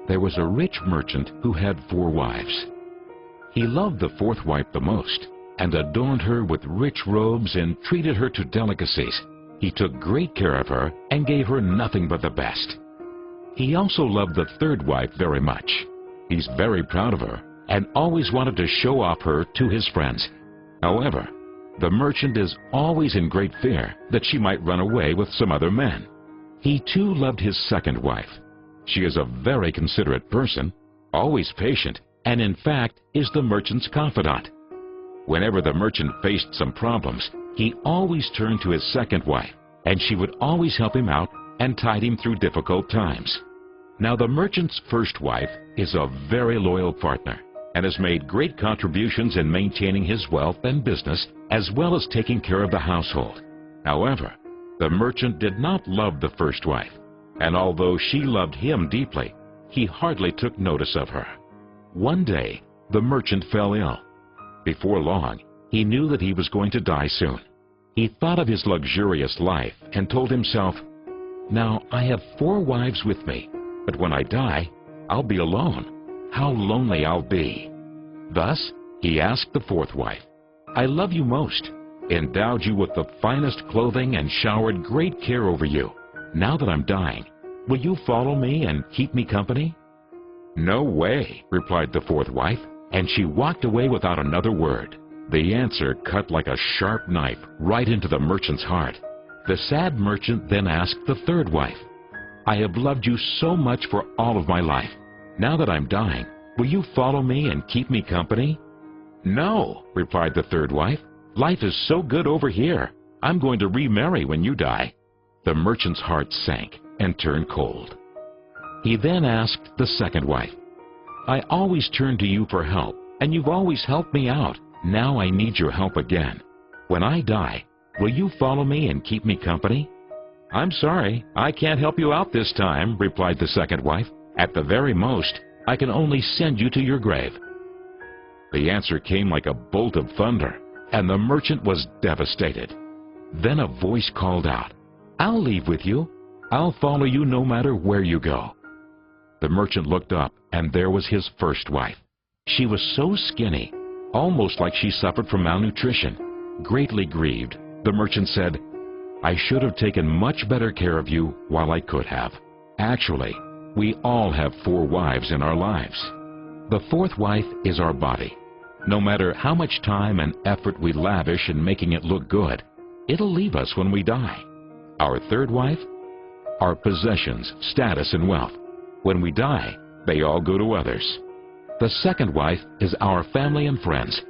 there was a rich merchant who had 4 wives. He loved the 4th wife the most, and adorned her with rich robes and treated her to delicacies. He took great care of her and gave her nothing but the best. He also loved the 3rd wife very much. He's very proud of her and always wanted to show off her to his friends. However, the merchant is always in great fear that she might run away with some other men. He too loved his 2nd wife. She is a very considerate person, always patient, and in fact is the merchant's confidant. Whenever the merchant faced some problems, he always turned to his 2nd wife, and she would always help him out and tide him through difficult times. Now the merchant's 1st wife is a very loyal partner and has made great contributions in maintaining his wealth and business as well as taking care of the household. However, the merchant did not love the 1st wife, and although she loved him deeply, he hardly took notice of her. One day, the merchant fell ill. Before long, he knew that he was going to die soon. He thought of his luxurious life and told himself, "Now I have 4 wives with me, but when I die, I'll be alone. How lonely I'll be." Thus, he asked the 4th wife, "I love you most, endowed you with the finest clothing and showered great care over you. Now that I'm dying, will you follow me and keep me company?" "No way," replied the 4th wife, and she walked away without another word. The answer cut like a sharp knife right into the merchant's heart. The sad merchant then asked the 3rd wife, "I have loved you so much for all of my life. Now that I'm dying, will you follow me and keep me company?" "No," replied the 3rd wife. "Life is so good over here. I'm going to remarry when you die." The merchant's heart sank and turned cold. He then asked the 2nd wife, "I always turn to you for help, and you've always helped me out. Now I need your help again. When I die, will you follow me and keep me company?" "I'm sorry, I can't help you out this time," replied the 2nd wife. "At the very most, I can only send you to your grave." The answer came like a bolt of thunder, and the merchant was devastated. Then a voice called out, "I'll leave with you. I'll follow you no matter where you go." The merchant looked up, and there was his 1st wife. She was so skinny, almost like she suffered from malnutrition. Greatly grieved, the merchant said, "I should have taken much better care of you while I could have." Actually, we all have 4 wives in our lives. The 4th wife is our body. No matter how much time and effort we lavish in making it look good, it'll leave us when we die. Our 3rd wife? Our possessions, status, and wealth. When we die, they all go to others. The 2nd wife is our family and friends.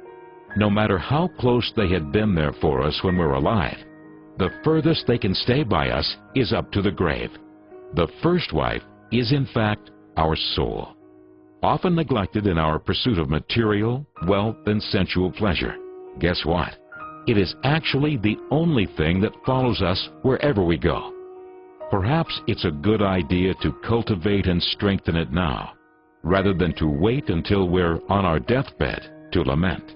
No matter how close they had been there for us when we're alive, the furthest they can stay by us is up to the grave. The 1st wife is in fact our soul, often neglected in our pursuit of material, wealth, and sensual pleasure. Guess what? It is actually the only thing that follows us wherever we go. Perhaps it's a good idea to cultivate and strengthen it now, rather than to wait until we're on our deathbed to lament.